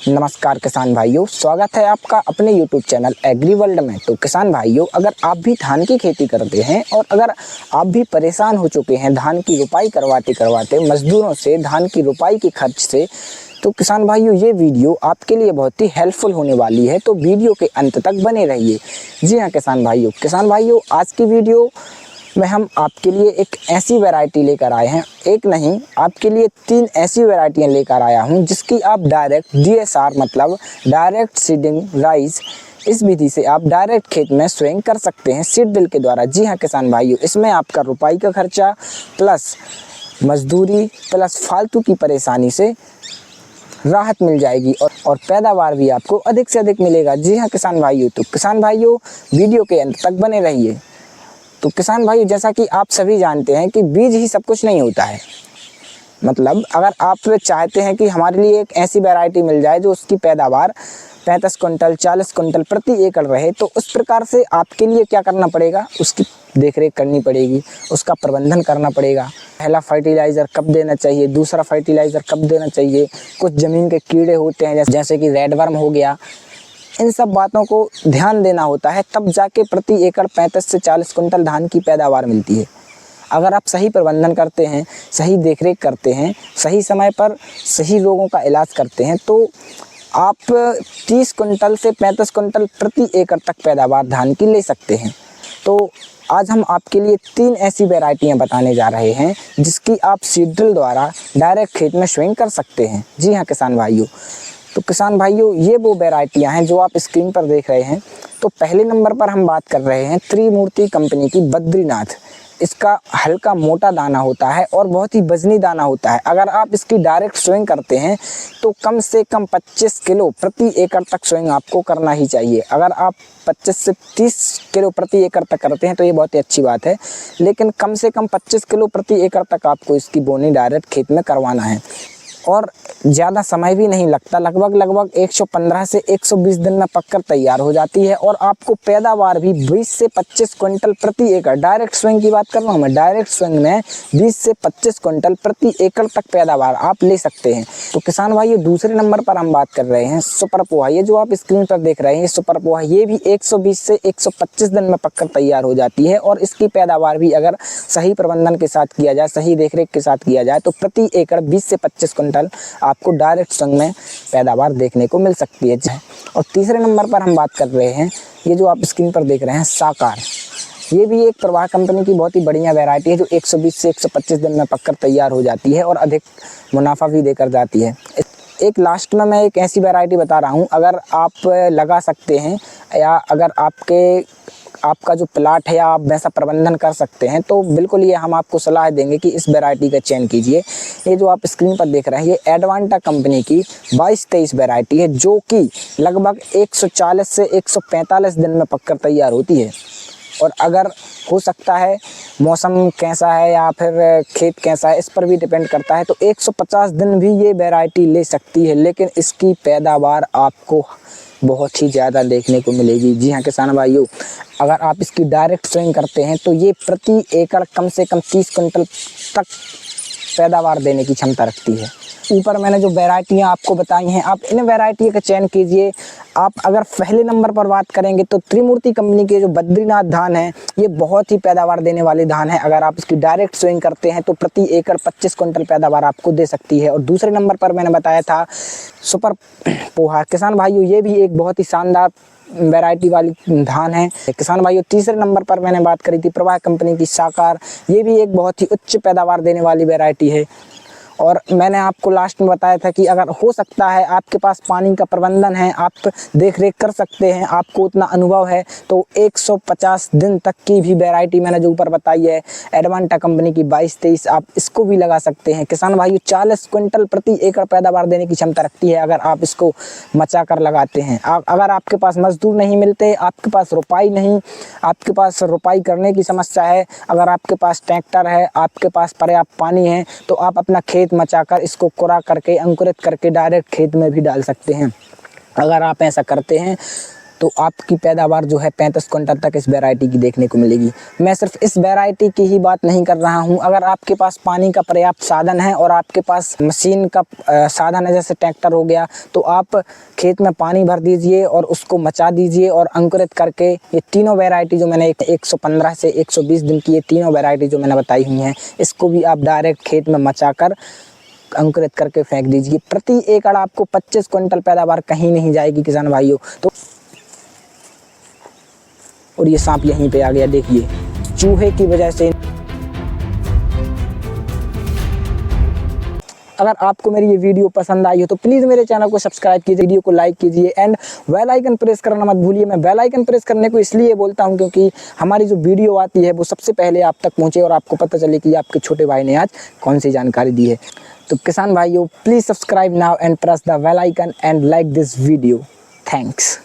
नमस्कार किसान भाइयों, स्वागत है आपका अपने YouTube चैनल एग्री वर्ल्ड में। तो किसान भाइयों, अगर आप भी धान की खेती करते हैं और अगर आप भी परेशान हो चुके हैं धान की रुपाई करवाते करवाते मजदूरों से, धान की रुपाई के खर्च से, तो किसान भाइयों ये वीडियो आपके लिए बहुत ही हेल्पफुल होने वाली है। तो वीडियो के अंत तक बने रहिए। जी हाँ किसान भाइयों, आज की वीडियो में हम आपके लिए एक ऐसी वैरायटी लेकर आए हैं, एक नहीं आपके लिए 3 ऐसी वैरायटियां लेकर आया हूं जिसकी आप डायरेक्ट DSR मतलब डायरेक्ट सीडिंग राइस, इस विधि से आप डायरेक्ट खेत में स्विंग कर सकते हैं सीड ड्रिल के द्वारा। जी हाँ किसान भाइयों, इसमें आपका रुपाई का खर्चा प्लस मजदूरी प्लस फालतू की परेशानी से राहत मिल जाएगी और पैदावार भी आपको अधिक से अधिक मिलेगा। जी हाँ किसान भाइयों, तो किसान भाइयों वीडियो के अंत तक बने रहिए। तो किसान भाई, जैसा कि आप सभी जानते हैं कि बीज ही सब कुछ नहीं होता है। मतलब अगर आप चाहते हैं कि हमारे लिए एक ऐसी वैरायटी मिल जाए जो उसकी पैदावार 35 कुंटल 40 कुंटल प्रति एकड़ रहे, तो उस प्रकार से आपके लिए क्या करना पड़ेगा, उसकी देखरेख करनी पड़ेगी, उसका प्रबंधन करना पड़ेगा। पहला फर्टिलाइज़र कब देना चाहिए, दूसरा फर्टिलाइज़र कब देना चाहिए, कुछ ज़मीन के कीड़े होते हैं जैसे कि रेड वर्म हो गया, इन सब बातों को ध्यान देना होता है, तब जाके प्रति एकड़ 35 से 40 कुंटल धान की पैदावार मिलती है। अगर आप सही प्रबंधन करते हैं, सही देखरेख करते हैं, सही समय पर सही रोगों का इलाज करते हैं, तो आप 30 कुंटल से 35 कुंटल प्रति एकड़ तक पैदावार धान की ले सकते हैं। तो आज हम आपके लिए 3 ऐसी वैरायटियां बताने जा रहे हैं जिसकी आप सीड ड्रिल द्वारा डायरेक्ट खेत में स्विंग कर सकते हैं। जी हाँ किसान भाइयों, तो किसान भाइयों ये वो वैरायटियां हैं जो आप स्क्रीन पर देख रहे हैं। तो पहले नंबर पर हम बात कर रहे हैं त्रिमूर्ति कंपनी की बद्रीनाथ। इसका हल्का मोटा दाना होता है और बहुत ही वजनी दाना होता है। अगर आप इसकी डायरेक्ट स्विंग करते हैं तो कम से कम 25 किलो प्रति एकड़ तक स्विंग आपको करना ही चाहिए। अगर आप 25 से 30 किलो प्रति एकड़ तक करते हैं तो ये बहुत ही अच्छी बात है, लेकिन कम से कम 25 किलो प्रति एकड़ तक आपको इसकी बोनी डायरेक्ट खेत में करवाना है और ज़्यादा समय भी नहीं लगता। लगभग 115 से 120 दिन में पककर तैयार हो जाती है और आपको पैदावार भी 20 से 25 क्विंटल प्रति एकड़, डायरेक्ट स्विंग की बात कर रहा हूँ मैं, डायरेक्ट स्विंग में 20 से 25 क्विंटल प्रति एकड़ तक पैदावार आप ले सकते हैं। तो किसान भाइयों दूसरे नंबर पर हम बात कर रहे हैं सुपर पोहा। ये जो आप स्क्रीन पर देख रहे हैं ये सुपर पोहा, ये भी 120 से 125 दिन में पककर तैयार हो जाती है और इसकी पैदावार भी अगर सही प्रबंधन के साथ किया जाए, सही देखरेख के साथ किया जाए, तो प्रति एकड़ 20 से 25 क्विंटल आपको डायरेक्ट स्विंग में पैदावार देखने को मिल सकती है। और तीसरे नंबर पर हम बात कर रहे हैं ये जो आप स्क्रीन पर देख रहे हैं साकार। ये भी एक प्रवाह कंपनी की बहुत ही बढ़िया वैरायटी है जो 120 से 125 दिन में पककर तैयार हो जाती है और अधिक मुनाफा भी देकर जाती है। एक लास्ट में मैं एक ऐसी वैरायटी बता रहा हूँ, अगर आप लगा सकते हैं या अगर आपका जो प्लाट है या आप वैसा प्रबंधन कर सकते हैं तो बिल्कुल ये हम आपको सलाह देंगे कि इस वैरायटी का चयन कीजिए। ये जो आप स्क्रीन पर देख रहे हैं ये एडवांटा कंपनी की 22-23 वैरायटी है जो कि लगभग 140 से 145 दिन में पककर तैयार होती है। और अगर हो सकता है मौसम कैसा है या फिर खेत कैसा है इस पर भी डिपेंड करता है, तो 150 दिन भी ये वैरायटी ले सकती है, लेकिन इसकी पैदावार आपको बहुत ही ज़्यादा देखने को मिलेगी। जी हाँ किसान भाइयों, अगर आप इसकी डायरेक्ट स्विंग करते हैं तो ये प्रति एकड़ कम से कम 30 कुंटल तक पैदावार देने की क्षमता रखती है। ऊपर मैंने जो वैरायटियाँ आपको बताई हैं, आप इन वैरायटी का चयन कीजिए। आप अगर पहले नंबर पर बात करेंगे तो त्रिमूर्ति कंपनी के जो बद्रीनाथ धान है ये बहुत ही पैदावार देने वाले धान है। अगर आप इसकी डायरेक्ट स्विंग करते हैं तो प्रति एकड़ 25 कुंटल पैदावार आपको दे सकती है। और दूसरे नंबर पर मैंने बताया था सुपर पोहा। किसान भाइयों ये भी एक बहुत ही शानदार वैरायटी वाली धान है। किसान भाइयों तीसरे नंबर पर मैंने बात करी थी प्रवाह कंपनी की साकार। ये भी एक बहुत ही उच्च पैदावार देने वाली वैरायटी है। और मैंने आपको लास्ट में बताया था कि अगर हो सकता है आपके पास पानी का प्रबंधन है, आप देख रेख कर सकते हैं, आपको उतना अनुभव है, तो 150 दिन तक की भी वैरायटी मैंने जो ऊपर बताई है एडवांटा कंपनी की 22-23 आप इसको भी लगा सकते हैं। किसान भाइयों 40 क्विंटल प्रति एकड़ पैदावार देने की क्षमता रखती है अगर आप इसको मचा कर लगाते हैं। अगर आपके पास मजदूर नहीं मिलते, आपके पास रुपाई नहीं, आपके पास रुपाई करने की समस्या है, अगर आपके पास ट्रैक्टर है, आपके पास पर्याप्त पानी है, तो आप अपना खेत मचाकर इसको कोरा करके अंकुरित करके डायरेक्ट खेत में भी डाल सकते हैं। अगर आप ऐसा करते हैं तो आपकी पैदावार जो है 35 क्विंटल तक इस वैरायटी की देखने को मिलेगी। मैं सिर्फ इस वैरायटी की ही बात नहीं कर रहा हूँ, अगर आपके पास पानी का पर्याप्त साधन है और आपके पास मशीन का साधन है, जैसे ट्रैक्टर हो गया, तो आप खेत में पानी भर दीजिए और उसको मचा दीजिए और अंकुरित करके ये तीनों वैरायटी जो मैंने 115 से 120 दिन की ये तीनों वैरायटी जो मैंने बताई हुई हैं, इसको भी आप डायरेक्ट खेत में मचाकर अंकुरित करके फेंक दीजिए। प्रति एकड़ आपको 25 क्विंटल पैदावार कहीं नहीं जाएगी किसान भाइयों। तो और ये सांप यहीं पे आ गया, देखिए चूहे की वजह से। अगर आपको मेरी ये वीडियो पसंद आई हो तो प्लीज़ मेरे चैनल को सब्सक्राइब कीजिए, वीडियो को लाइक कीजिए एंड बेल आइकन प्रेस करना मत भूलिए। मैं बेल आइकन प्रेस करने को इसलिए बोलता हूँ क्योंकि हमारी जो वीडियो आती है वो सबसे पहले आप तक पहुँचे और आपको पता चले कि आपके छोटे भाई ने आज कौन सी जानकारी दी है। तो किसान भाइयों, please subscribe now and press the bell icon and like this video. Thanks.